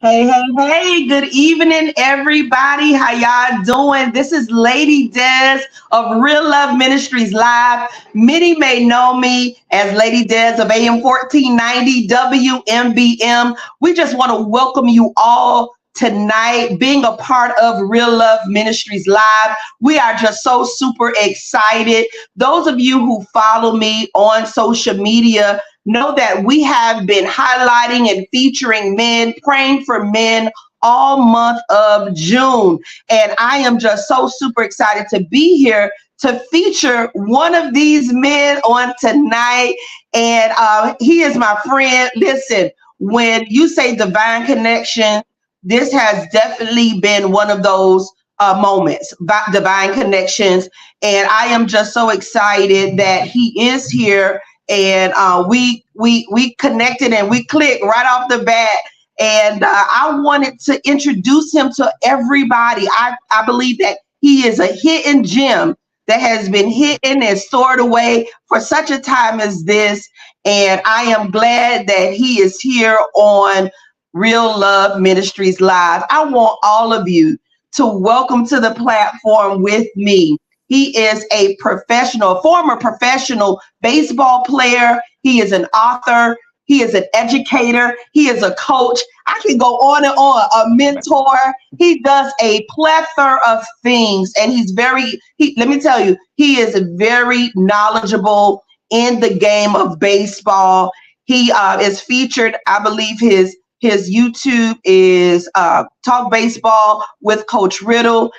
Hey, good evening, everybody. How y'all doing? This is Lady Des of Real Love Ministries Live. Many may know me as Lady Des of AM 1490 WMBM. We just want to welcome you all tonight being a part of Real Love Ministries Live. We are just so super excited. Those of you who follow me on social media, know that we have been highlighting and featuring men, praying for men all month of June. And I am just so super excited to be here to feature one of these men on tonight. And he is my friend. Listen, when you say divine connection, this has definitely been one of those moments, divine connections. And I am just so excited that he is here and we connected and we clicked right off the bat. And I wanted to introduce him to everybody. I believe that he is a hidden gem that has been hidden and stored away for such a time as this. And I am glad that he is here on Real Love Ministries Live. I want all of you to welcome to the platform with me. He is a professional, former professional baseball player. He is an author. He is an educator. He is a coach. I can go on and on, a mentor. He does a plethora of things. And let me tell you, he is very knowledgeable in the game of baseball. He is featured, I believe his YouTube is Talk Baseball with Coach Riddle.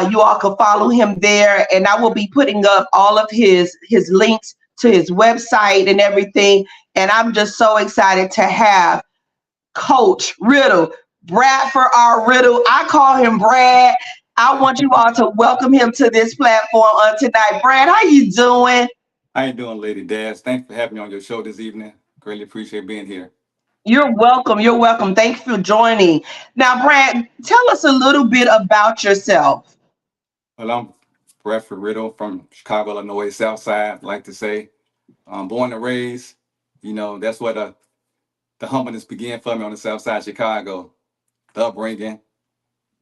You all can follow him there, and I will be putting up all of his links to his website and everything. And I'm just so excited to have Coach Riddle, Bradford R. Riddle. I call him Brad. I want you all to welcome him to this platform on tonight. Brad, how you doing? How you doing, Lady Daz? Thanks for having me on your show this evening. Greatly appreciate being here. You're welcome. You're welcome. Thanks for joining. Now, Brad, tell us a little bit about yourself. Well, I'm Bradford Riddle from Chicago, Illinois, South Side. Like to say, born and raised. That's where the humbleness began for me on the South Side of Chicago. The upbringing,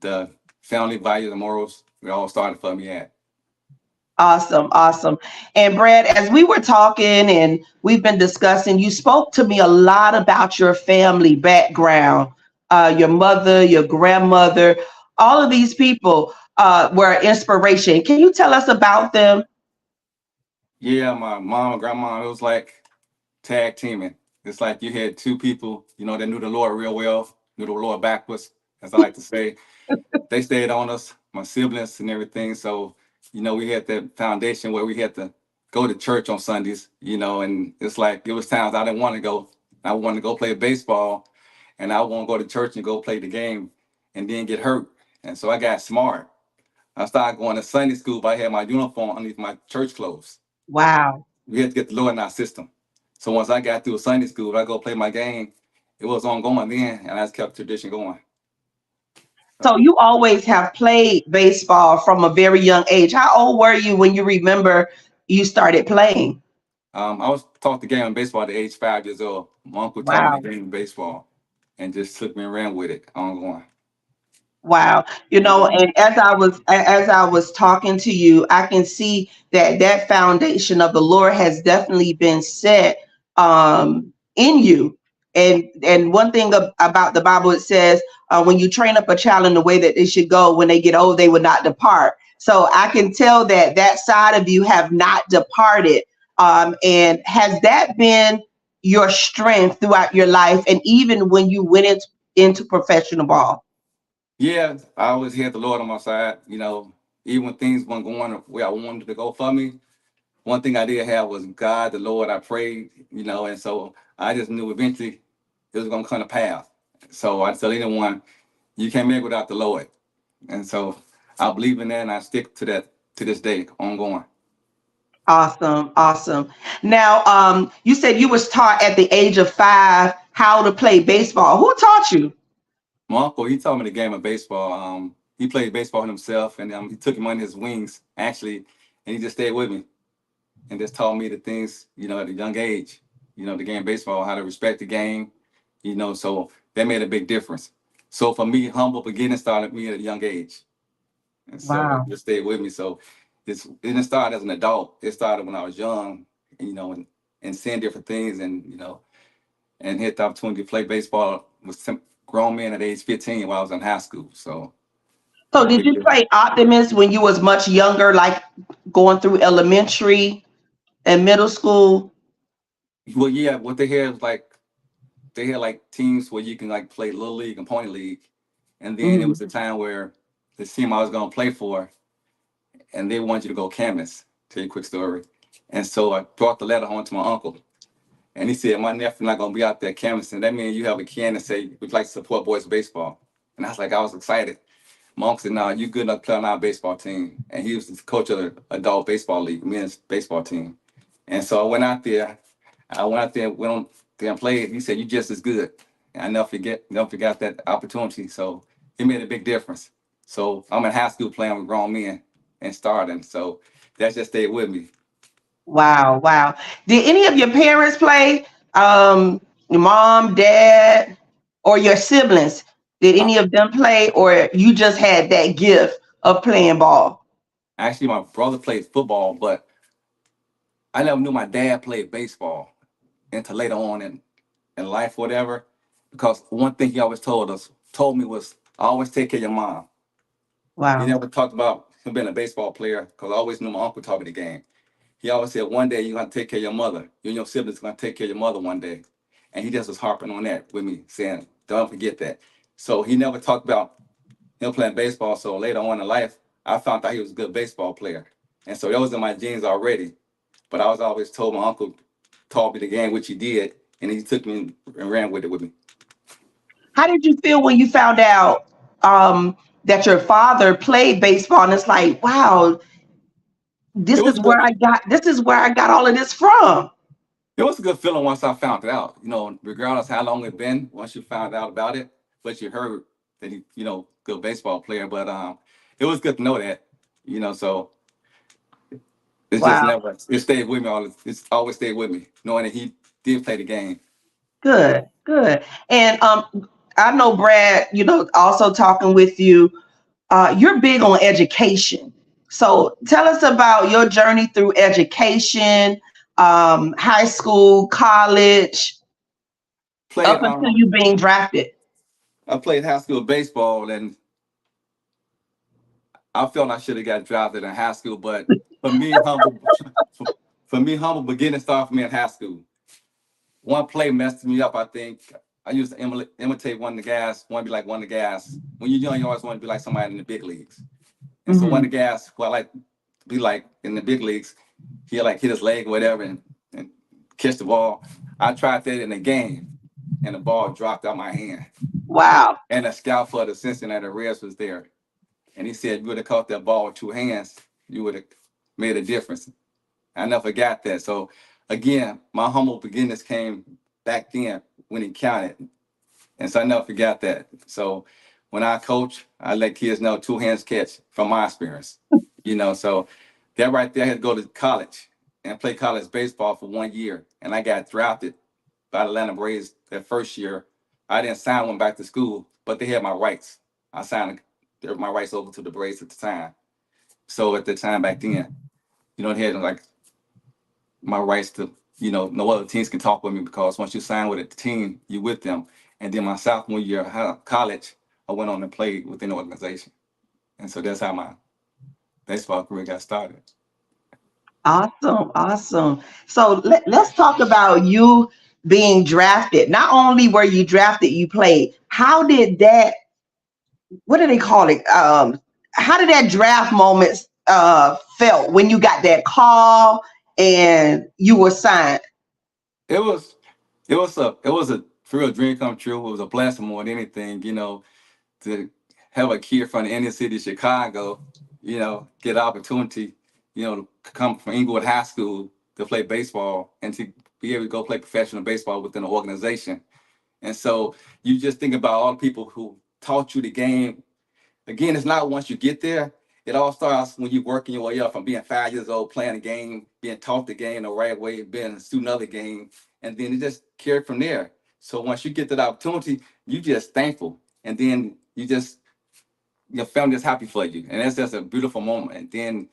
the family values, the morals, we all started for me at. Awesome, awesome. And Brad, as we were talking and we've been discussing, you spoke to me a lot about your family background, your mother, your grandmother, all of these people were inspiration. Can you tell us about them? Yeah, my mom and grandma, it was like tag teaming. It's like you had two people, that knew the Lord real well, knew the Lord backwards, as I like to say. They stayed on us, my siblings and everything. So, we had that foundation where we had to go to church on Sundays, and it's like it was times I didn't want to go. I wanted to go play baseball and I want to go to church and go play the game and then get hurt. And so I got smart. I started going to Sunday school, but I had my uniform underneath my church clothes. Wow. We had to get the Lord in our system. So once I got through Sunday school, I go play my game. It was ongoing then, and I just kept tradition going. So you always have played baseball from a very young age. How old were you when you remember you started playing? I was taught the game of baseball at the age 5 years old. My uncle taught me Wow. the game of baseball and just took me and ran with it ongoing. Wow. And as I was talking to you, I can see that that foundation of the Lord has definitely been set in you. And one thing about the Bible, it says, when you train up a child in the way that they should go, when they get old, they will not depart. So I can tell that that side of you have not departed. And has that been your strength throughout your life, and even when you went into professional ball? Yeah, I always had the Lord on my side. Even when things weren't going the way I wanted to go for me, one thing I did have was God, the Lord. I prayed, and so I just knew eventually it was going to come to pass. So I tell anyone, you can't make it without the Lord. And so I believe in that and I stick to that to this day, ongoing. Awesome, awesome. Now, you said you was taught at the age of 5 how to play baseball. Who taught you? My uncle, he taught me the game of baseball. He played baseball himself, and he took him under his wings, actually, and he just stayed with me and just taught me the things, at a young age, the game of baseball, how to respect the game, so that made a big difference. So for me, humble beginning started me at a young age. And so it Wow. just stayed with me. So it didn't start as an adult. It started when I was young, and seeing different things and had the opportunity to play baseball with some grown men at age 15 while I was in high school. So So a did big you difference. play Optimist when you was much younger, like going through elementary and middle school? Well, yeah, what they had was like they had like teams where you can like play little league and pony league. And then it Mhm. was a time where the team I was gonna play for and they wanted you to go canvas. Tell you a quick story. And so I brought the letter home to my uncle. And he said, my nephew not gonna be out there canvassing. That means you have a can and say, we'd like to support boys baseball. And I was excited. My uncle said, no, you good enough to play on our baseball team. And he was the coach of the adult baseball league, men's baseball team. And so I went out there. Went on there and played. He said, you just as good. And I never forgot that opportunity. So it made a big difference. So I'm in high school playing with grown men and starting. So that just stayed with me. Wow, wow. Did any of your parents play? Your mom, dad, or your siblings? Did Uh, any of them play, or you just had that gift of playing ball? Actually, my brother played football, but I never knew my dad played baseball until later on in life, whatever. Because one thing he always told me was, always take care of your mom. He Wow. never talked about him being a baseball player because I always knew my uncle taught me the game. He always said, one day you're going to take care of your mother. You and your siblings are going to take care of your mother one day. And he just was harping on that with me, saying, don't forget that. So he never talked about him playing baseball. So later on in life, I found out he was a good baseball player. And so that was in my genes already. But I was always told my uncle taught me the game, which he did. And he took me and ran with it with me. How did you feel when you found out that your father played baseball? And it's like, wow, It was good. this is where I got all of this from. It was a good feeling once I found it out. Regardless how long it been, once you found out about it, but you heard that good baseball player. But it was good to know that. So it's just Wow, never it stayed with me it's always stayed with me, knowing that he did play the game. good, good. And I know Brad, also talking with you, you're big on education. So tell us about your journey through education, high school, college, Played up until you being drafted. I played high school baseball and I felt I should have got drafted in high school, but for me, humble for, for me, humble beginning started for me in high school. One play messed me up, I think. I used to imitate one of the guys, want to be like one of the guys. When you're young, you always want to be like somebody in the big leagues. And so one Hmm. of the guys who I like to be like in the big leagues, he like hit his leg or whatever and catch the ball. I tried that in the game and the ball dropped out my hand. Wow. And the scout for the Cincinnati Reds was there. And he said, you would have caught that ball with two hands, you would have made a difference. I never forgot that. So again, my humble beginnings came back then when he counted. And so I never forgot that. So when I coach, I let kids know two hands catch from my experience. So that right there, I had to go to college and play college baseball for 1 year. And I got drafted by the Atlanta Braves that first year. I didn't sign one back to school, but they had my rights. I signed my rights over to the Braves at the time. So at the time back then, they had like my rights to, no other teams can talk with me because once you sign with a team, you with them. And then my sophomore year of college, I went on and played within the organization. And so that's how my baseball career got started. Awesome, awesome. So let's talk about you being drafted. Not only were you drafted, you played. How did that, what do they call it? How did that draft moment felt when you got that call and you were signed? It was it was a real dream come true. It was a blessing more than anything, to have a kid from the inner city of Chicago, get an opportunity, to come from Inglewood High School to play baseball and to be able to go play professional baseball within an organization. And so you just think about all the people who taught you the game. Again, it's not once you get there. It all starts when you're working your way up from being 5 years old, playing the game, being taught the game the right way, being a student of the game, and then it just carried from there. So once you get that opportunity, you just thankful. and then your family is happy for you, and that's just a beautiful moment. And then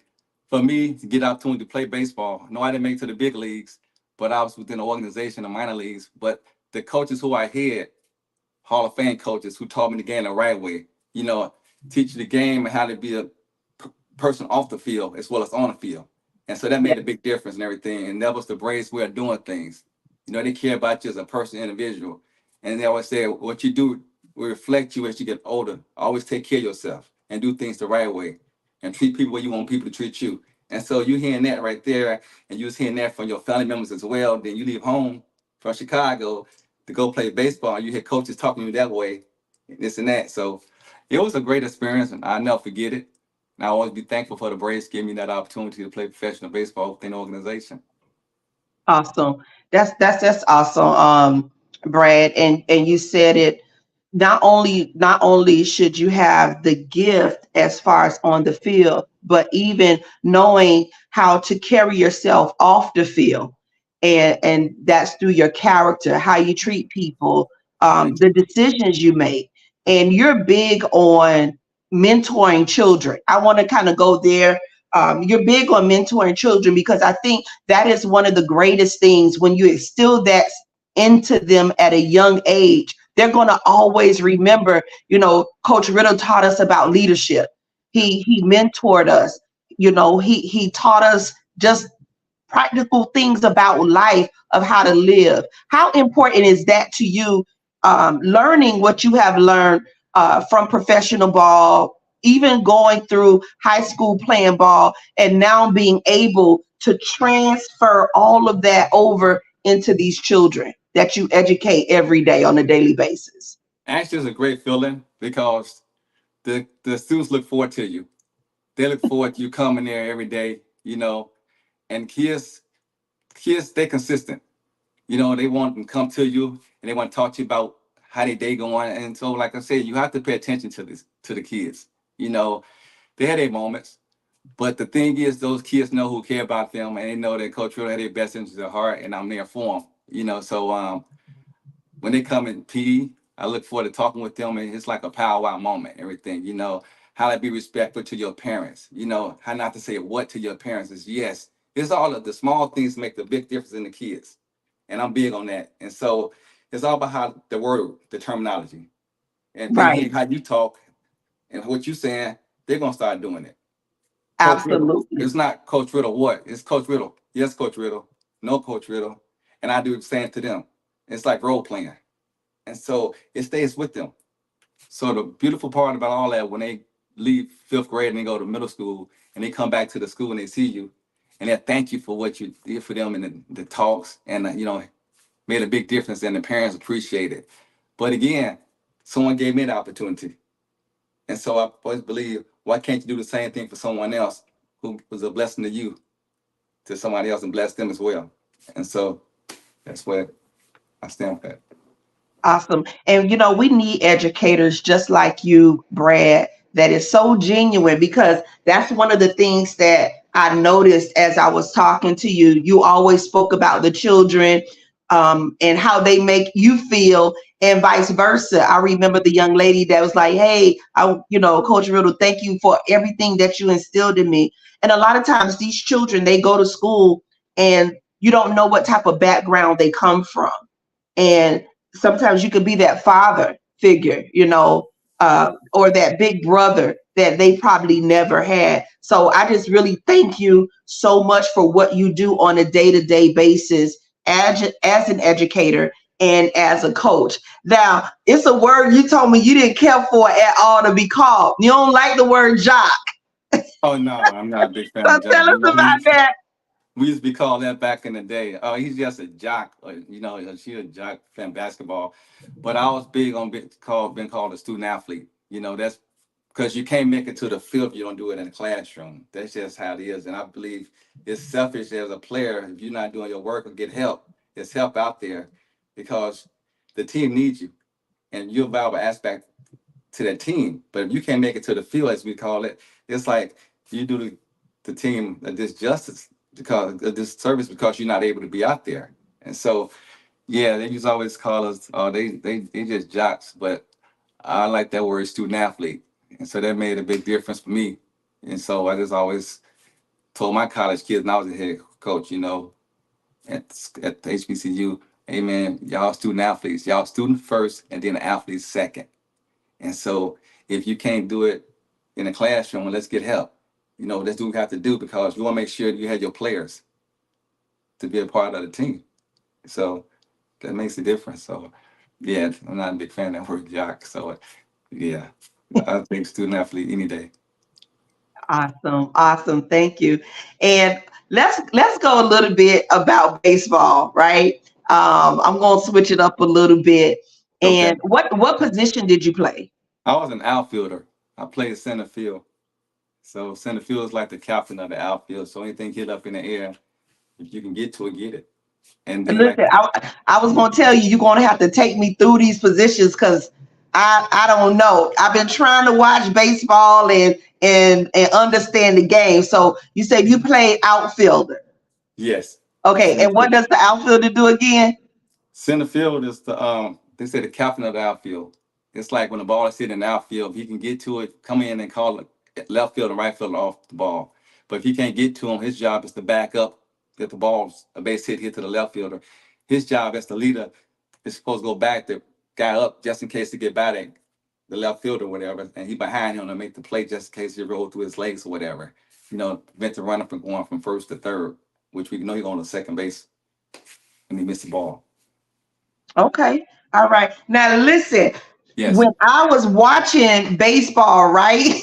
for me to get opportunity to play baseball, no, I didn't make it to the big leagues, but I was within the organization, the minor leagues. But the coaches who I had, Hall of Fame coaches who taught me the game the right way, you know, teach you the game and how to be a person off the field as well as on the field. And so that Yeah. made a big difference and everything. And that was the Braves way of doing things. You know, they care about you as a person, individual. And they always say what you do will reflect you as you get older. Always take care of yourself and do things the right way and treat people where you want people to treat you. And so you hearing that right there, and you was hearing that from your family members as well. Then you leave home from Chicago to go play baseball, and you hear coaches talking to you that way, and this and that. So it was a great experience, and I'll never forget it. And I always be thankful for the Braves giving me that opportunity to play professional baseball within the organization. Awesome. That's awesome, Brad. And you said it. Not only should you have the gift as far as on the field, but even knowing how to carry yourself off the field, and that's through your character, how you treat people, Right. the decisions you make. And you're big on mentoring children. I want to kind of go there. You're big on mentoring children because I think that is one of the greatest things when you instill that into them at a young age. They're going to always remember, Coach Riddle taught us about leadership. He mentored us. He taught us just practical things about life, of how to live. How important is that to you? Learning what you have learned from professional ball, even going through high school playing ball, and now being able to transfer all of that over into these children that you educate every day on a daily basis. Actually, it's a great feeling because the students look forward to you. They look forward to you coming there every day, and kids stay consistent. They want to come to you and they want to talk to you about how their day going. And so, like I said, you have to pay attention to the kids. You know, they had their moments, but the thing is, those kids know who care about them, and they know that Coach Riddle had their best interests at heart, and I'm there for them. So when they come in PE, I look forward to talking with them, and it's like a powwow moment. Everything, how to be respectful to your parents. How not to say what to your parents is yes. It's all of the small things make the big difference in the kids, and I'm big on that. And so it's all about how the word, the terminology, and they Right. hear how you talk and what you're saying. They're gonna start doing it. Coach Riddle. Absolutely. It's not Coach Riddle. What? It's Coach Riddle. Yes, Coach Riddle. No, Coach Riddle. And I do the same to them. It's like role playing. And so it stays with them. So the beautiful part about all that, when they leave fifth grade and they go to middle school and they come back to the school and they see you and they thank you for what you did for them in the talks and, made a big difference and the parents appreciate it. But again, someone gave me the opportunity. And so I always believe, why can't you do the same thing for someone else who was a blessing to you, to somebody else and bless them as well? And so that's what I stand for. Awesome. And we need educators just like you, Brad, that is so genuine, because that's one of the things that I noticed as I was talking to you. You always spoke about the children, and how they make you feel, and vice versa. I remember the young lady that was like, "Hey, Coach Riddle, thank you for everything that you instilled in me." And a lot of times these children, they go to school and you don't know what type of background they come from. And sometimes you could be that father figure, or that big brother that they probably never had. So I just really thank you so much for what you do on a day-to-day basis as an educator and as a coach. Now, it's a word you told me you didn't care for at all to be called. You don't like the word jock. Oh no, I'm not a big fan So of tell John. us about that. We used to be called that back in the day. Oh, he's just a jock, or, she's a jock playing basketball. But I was big on being called a student athlete. That's because you can't make it to the field if you don't do it in the classroom. That's just how it is. And I believe it's selfish as a player if you're not doing your work or get help. There's help out there because the team needs you and you're a valuable aspect to that team. But if you can't make it to the field, as we call it, it's like you do the team a disjustice because a disservice because you're not able to be out there. And so, yeah, they just always call us, they just jocks. But I like that word student athlete. And so that made a big difference for me. And so I just always told my college kids, and I was a head coach, at the HBCU, hey man, y'all student athletes, y'all student first and then the athletes second. And so if you can't do it in a classroom, let's get help. Let's do what we have to do because we want to make sure that you have your players to be a part of the team. So that makes a difference. So yeah, I'm not a big fan of that word jock. So yeah, I think student athlete any day. Awesome, awesome. Thank you. And let's go a little bit about baseball, right? I'm gonna switch it up a little bit. Okay. And what position did you play? I was an outfielder. I played center field. So center field is like the captain of the outfield. So anything hit up in the air, if you can get to it, get it. And then like Listen, I was gonna tell you, you're gonna have to take me through these positions because I don't know. I've been trying to watch baseball and understand the game. So you said you played outfielder. yes, Okay, center and what field. does the outfielder do again? Center field is the they say the captain of the outfield. It's like when the ball is sitting in the outfield, if he can get to it, come in and call it left field and right field off the ball. But if he can't get to him, his job is to back up if the ball's a base hit here to the left fielder. His job as the leader is supposed to go back the guy up just in case to get back at the left fielder or whatever, and he behind him to make the play just in case he rolled through his legs or whatever. Prevent the runner from going from first to third, which we know he's going to second base and he missed the ball. Okay, all right. Now listen, Yes. when I was watching baseball, right?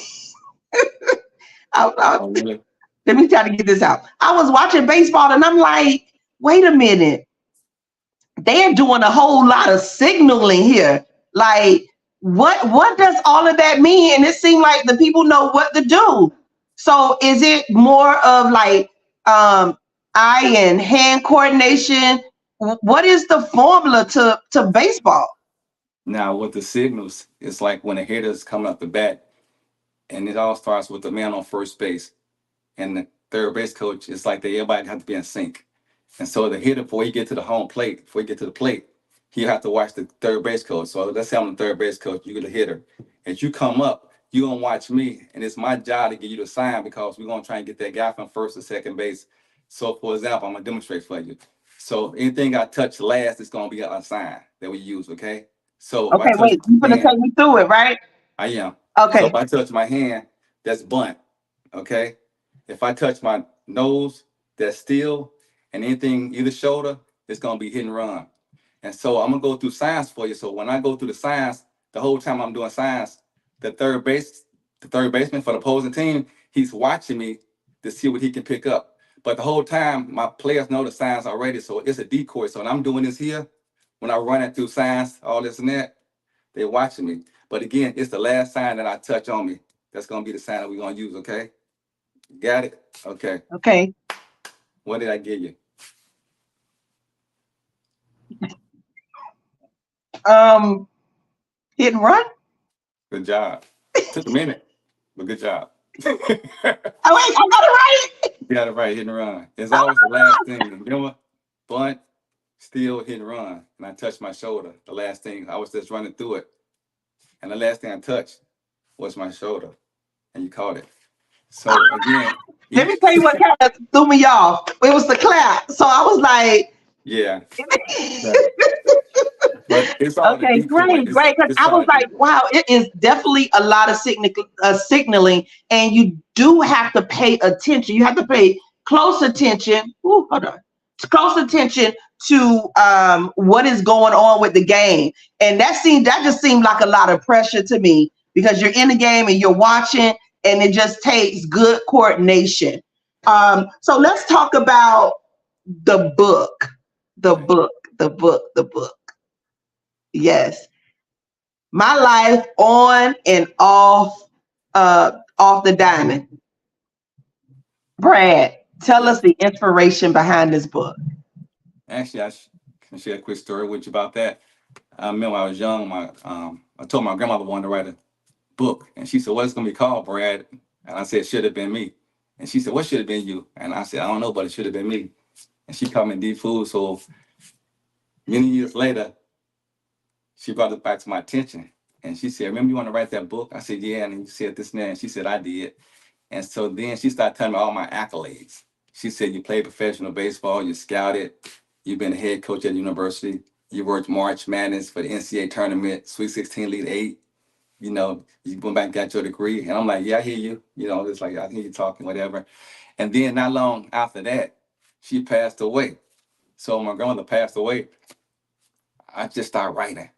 I, I, Oh, really? let me try to get this out. I was watching baseball and I'm like, wait a minute, they're doing a whole lot of signaling here. Like, what does all of that mean? And it seemed like the people know what to do. So is it more of like um eye and hand coordination? What is the formula to baseball? Now with the signals, it's like when a hitter's coming up the bat, and it all starts with the man on first base and the third base coach. It's like everybody have to be in sync. And so the hitter, before he get to the home plate, before he get to the plate, he have to watch the third base coach. So let's say I'm the third base coach, you're the hitter. As you come up, you're gonna watch me, and it's my job to give you the sign because we're gonna try and get that guy from first to second base. So for example, I'm gonna demonstrate for you. So anything I touch last is gonna be a sign that we use, okay? So if I Okay, touch wait, you're my gonna hand, take me through it, right? I am. So if Okay. I touch my hand, that's bunt, okay? If I touch my nose, that's still, and anything either shoulder, it's gonna be hit and run. And so I'm gonna go through science for you. So when I go through the science, the whole time I'm doing science, the the third baseman for the opposing team, he's watching me to see what he can pick up. But the whole time, my players know the science already, so it's a decoy. So when I'm doing this here, when I run it through science, all this and that, they're watching me. But again, it's the last sign that I touch on me. That's gonna be the sign that we're gonna use, okay? Got it? Okay. Okay. What did I give you? Um, hit and run. Good job. Took a minute, but good job. Oh wait, I got it right. You got it right, hit and run. It's always the last thing. Remember? Bunt, still hit and run. And I touched my shoulder. The last thing, I was just running through it. And the last thing I touched was my shoulder. And you caught it. So again, Let me each tell you what kind of threw me off. It was the clap. So I was like, yeah. Right. But it's all the okay, decoy. great, great. Because It's I all was the like, decoy. wow, it is definitely a lot of signaling, and you do have to pay attention. You have to pay close attention. Ooh, hold on, close attention to what is going on with the game, and that just seemed like a lot of pressure to me because you're in the game and you're watching, and it just takes good coordination. So let's talk about the book, the Okay. book, the book, the book. Yes, my life on and off the diamond. Brad, tell us Yes. the inspiration behind this book. Actually, can share a quick story with you about that. I remember I was young. I told my grandmother I wanted to write a book, and she said, "What's it gonna be called, Brad?" And I said, "Should have been me." And she said, "What should have been you?" And I said, "I don't know, but it should have been me." And she called me D Food. So many years later, she brought it back to my attention, And she said, remember you want to write that book? I said, yeah. And you said this and that. And she said, I did. And so then she started telling me all my accolades. She said, you played professional baseball, you scouted, you've been a head coach at the university, you worked March Madness for the NCAA tournament, Sweet 16, Elite Eight. You know, you went back and got your degree. And I'm like, yeah, I hear you. You know, it's like, I hear you talking, whatever. And then not long after that, she passed away. So when my grandmother passed away, I just started writing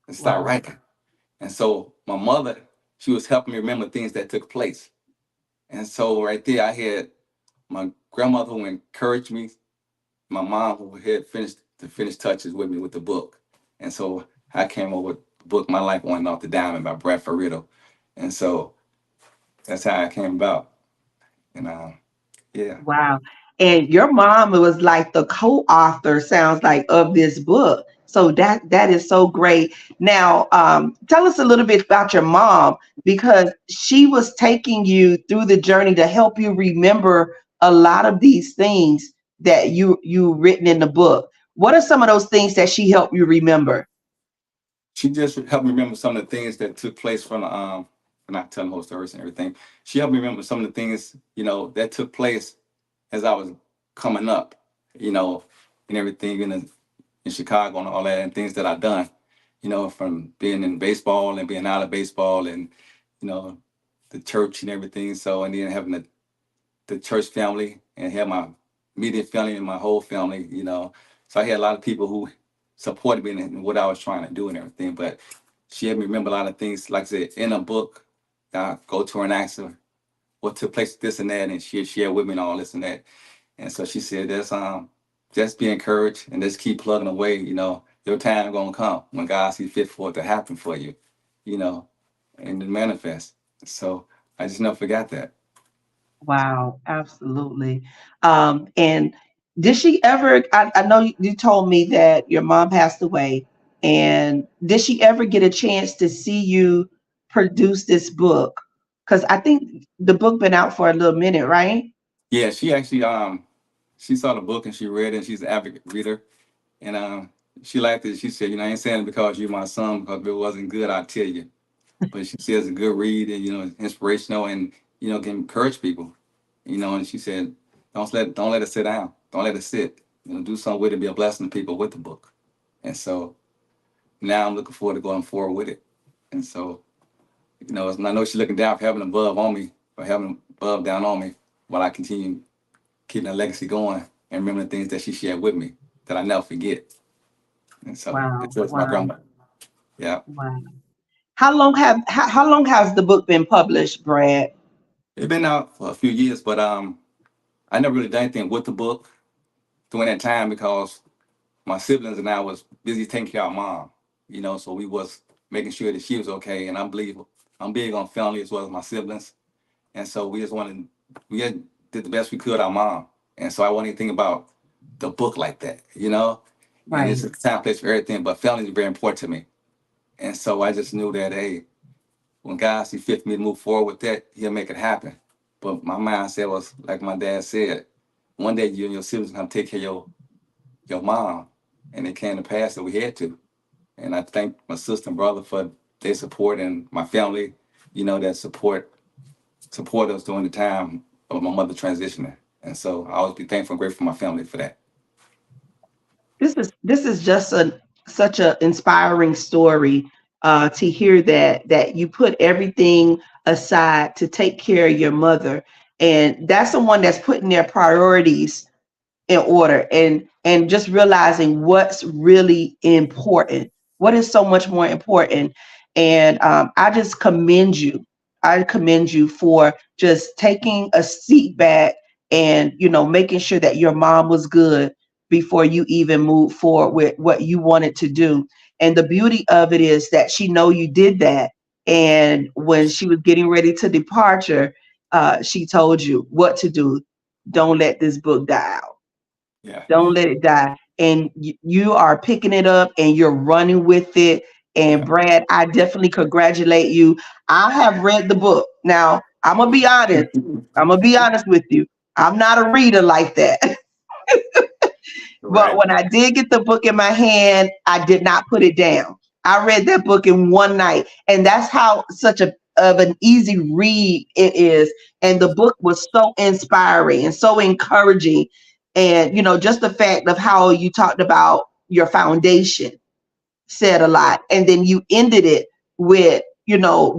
and started Wow. writing. And so my mother, she was helping me remember things that took place. And so right there, I had my grandmother who encouraged me, my mom who had finished the finished touches with me with the book. And so I came over with the book, My Life Went Off the Diamond by Bradford Riddle. And so that's how I came about. And yeah. Wow. And your mom was like the co-author, sounds like, of this book. So that is so great. Now, tell us a little bit about your mom, because she was taking you through the journey to help you remember a lot of these things that you written in the book. What are some of those things that she helped you remember? She just helped me remember some of the things that took place from not telling the whole stories and everything. She helped me remember some of the things, you know, that took place as I was coming up, you know, and everything in Chicago and all that, and things that I've done, you know, from being in baseball and being out of baseball and, you know, the church and everything. So, and then having the church family and have my immediate family and my whole family, you know. So I had a lot of people who supported me in what I was trying to do and everything. But she had me remember a lot of things, like I said, in a book. I go to her and ask her what took place, this and that, and she'd share with me and all this and that. And so she said, "That's just be encouraged and just keep plugging away. You know, your time gonna come when God sees fit for it to happen for you, you know, and to manifest." So I just never forgot that. Wow, absolutely. And did she ever, I know you told me that your mom passed away, and did she ever get a chance to see you produce this book? Because I think the book been out for a little minute, right? Yeah, she actually she saw the book and she read it. And she's an avid reader, and she liked it. She said, "You know, I ain't saying it because you're my son, because if it wasn't good, I'd tell you." But she says it's a good read and, you know, inspirational and, you know, can encourage people. You know, and she said, don't let it sit down. Don't let it sit. You know, do something with it, be a blessing to people with the book. And so now I'm looking forward to going forward with it. And so, you know, I know she's looking down for having above on me, or having above down on me, while I continue keeping the legacy going and remember the things that she shared with me that I never forget. And so Wow, it's just my wow, grandma. Yeah. wow. How long has the book been published, Brad? It's been out for a few years, but I never really done anything with the book during that time because my siblings and I was busy taking care of mom, you know, so we was making sure that she was okay. And I'm big on family as well as my siblings. And so we had did the best we could our mom. And so I wasn't even thinking about the book like that, you know? And it's Right. a time, place for everything, but family is very important to me. And so I just knew that, hey, when God see fit for me to move forward with that, he'll make it happen. But my mindset was, like my dad said, one day you and your siblings come take care of your mom. And it came to pass that we had to. And I thank my sister and brother for their support, and my family, you know, that support us during the time of my mother transitioning. And so I always be thankful and grateful for my family for that. This is just such a inspiring story, to hear that you put everything aside to take care of your mother, and that's someone that's putting their priorities in order, and just realizing what's really important, what is so much more important. And I just commend you. I commend you for just taking a seat back, and making sure that your mom was good before you even move forward with what you wanted to do. And the beauty of it is that she know you did that, and when she was getting ready to departure, she told you what to do. Don't let this book die out. Yeah. Don't let it die. And you are picking it up and you're running with it. And Yeah. Brad, I definitely congratulate you. I have read the book. Now, I'm gonna be honest. I'm gonna be honest with you. I'm not a reader like that. But Right. when I did get the book in my hand, I did not put it down. I read that book in one night, and that's how such a of an easy read it is. And the book was so inspiring and so encouraging. And just the fact of how you talked about your foundation said a lot. And then you ended it with,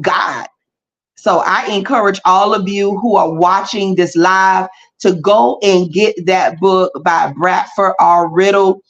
God. So I encourage all of you who are watching this live to go and get that book by Bradford R. Riddle,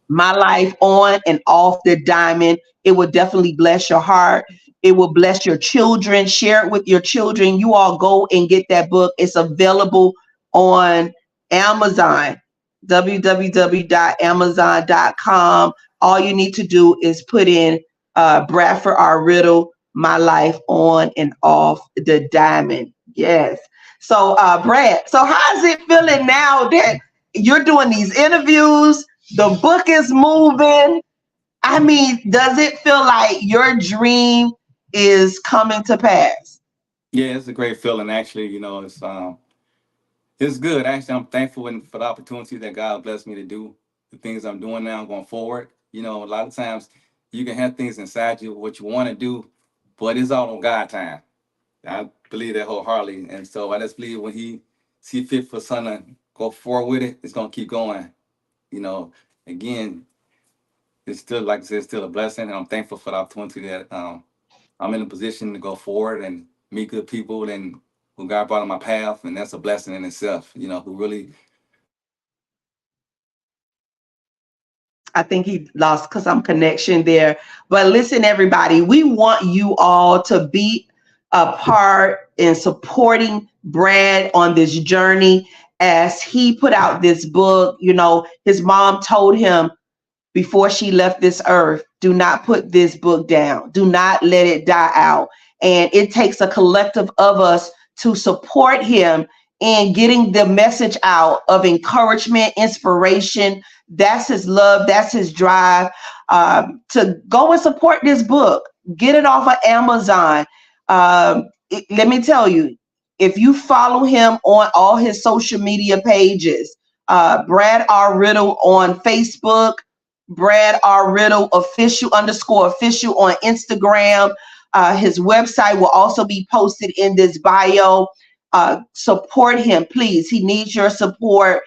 My Life On and Off the Diamond. It will definitely bless your heart. It will bless your children. Share it with your children. You all go and get that book. It's available on Amazon, www.amazon.com. All you need to do is put in Bradford R. Riddle, My Life On and Off the Diamond. Yes. So, Brad, so how's it feeling now that you're doing these interviews? The book is moving. I mean, does it feel like your dream is coming to pass? Yeah, it's a great feeling. Actually, it's good. Actually, I'm thankful for the opportunity that God blessed me to do the things I'm doing now going forward. A lot of times you can have things inside you what you want to do, but it's all on God time. I believe that wholeheartedly, and so I just believe when He see fit for son to go forward with it, it's gonna keep going. You know, Again, it's still, like I said, it's still a blessing, and I'm thankful for the opportunity that I'm in a position to go forward and meet good people and who God brought on my path, and that's a blessing in itself. Who really. I think he lost some connection there. But listen, everybody, we want you all to be a part in supporting Brad on this journey as he put out this book. His mom told him before she left this earth, do not put this book down. Do not let it die out. And it takes a collective of us to support him in getting the message out of encouragement, inspiration. That's his love. That's his drive to go and support this book. Get it off of Amazon. Let me tell you, if you follow him on all his social media pages, Brad R. Riddle on Facebook, Brad R. Riddle official _official on Instagram. His website will also be posted in this bio. Support him, please. He needs your support.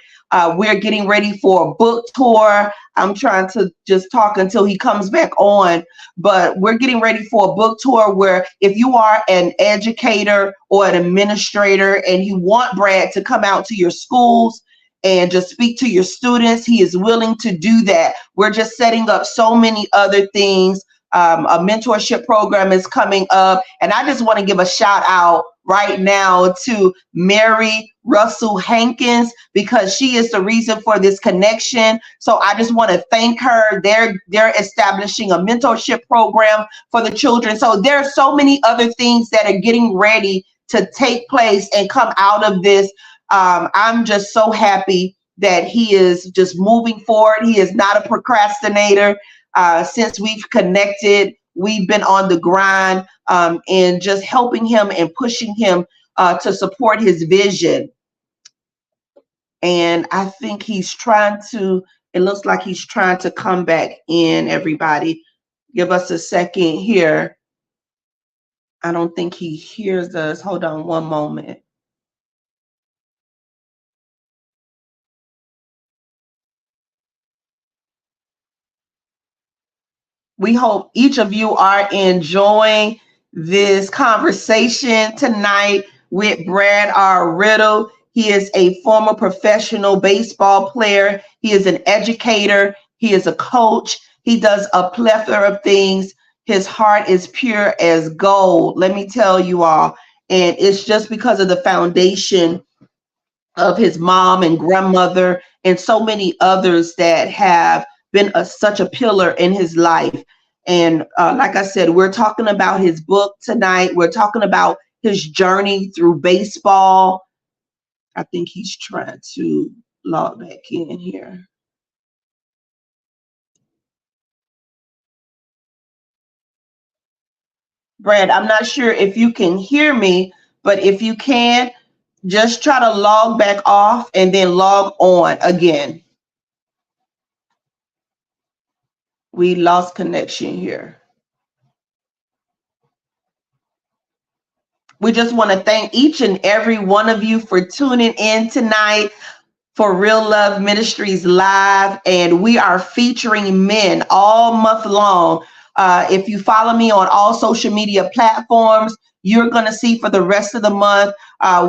We're getting ready for a book tour. I'm trying to just talk until he comes back on, but we're getting ready for a book tour where if you are an educator or an administrator and you want Brad to come out to your schools and just speak to your students, he is willing to do that. We're just setting up so many other things. A mentorship program is coming up, and I just want to give a shout out right now to Mary Russell Hankins because she is the reason for this connection. So I just want to thank her. They're establishing a mentorship program for the children. So there are so many other things that are getting ready to take place and come out of this. I'm just so happy that he is just moving forward. He is not a procrastinator. Since we've connected, we've been on the grind and just helping him and pushing him to support his vision. And I think it looks like he's trying to come back in, everybody. Give us a second here. I don't think he hears us. Hold on one moment. We hope each of you are enjoying this conversation tonight with Brad R. Riddle. He is a former professional baseball player. He is an educator. He is a coach. He does a plethora of things. His heart is pure as gold, let me tell you all. And it's just because of the foundation of his mom and grandmother and so many others that have been such a pillar in his life. And like I said, we're talking about his book tonight. We're talking about his journey through baseball. I think he's trying to log back in here. Brad, I'm not sure if you can hear me, but if you can, just try to log back off and then log on again. We lost connection here. We just want to thank each and every one of you for tuning in tonight for Real Love Ministries Live, and we are featuring men all month long. If you follow me on all social media platforms, you're going to see for the rest of the month,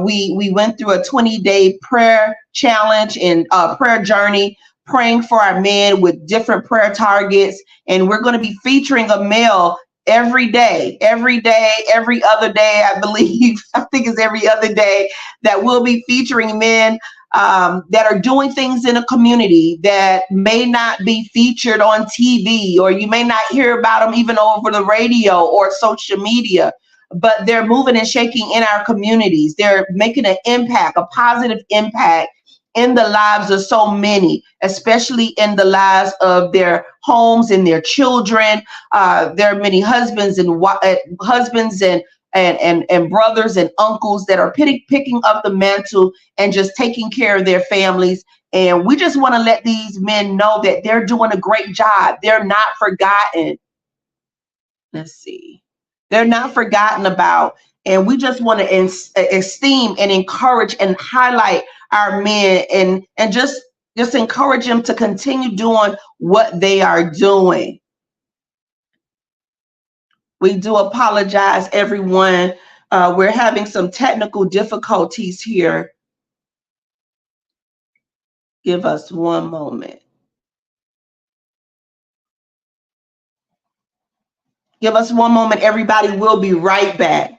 we went through a 20-day prayer challenge and prayer journey, praying for our men with different prayer targets, and we're going to be featuring a male every day, every other day, I believe. I think it's every other day that we'll be featuring men that are doing things in a community that may not be featured on TV, or you may not hear about them even over the radio or social media, but they're moving and shaking in our communities. They're making an impact, a positive impact in the lives of so many, especially in the lives of their homes and their children. There are many husbands and brothers and uncles that are picking up the mantle and just taking care of their families. And we just want to let these men know that they're doing a great job. They're not forgotten. Let's see. They're not forgotten about. And we just want to esteem and encourage and highlight our men, and just encourage them to continue doing what they are doing. We do apologize, everyone. We're having some technical difficulties here. Give us one moment. Give us one moment, everybody. We'll be right back.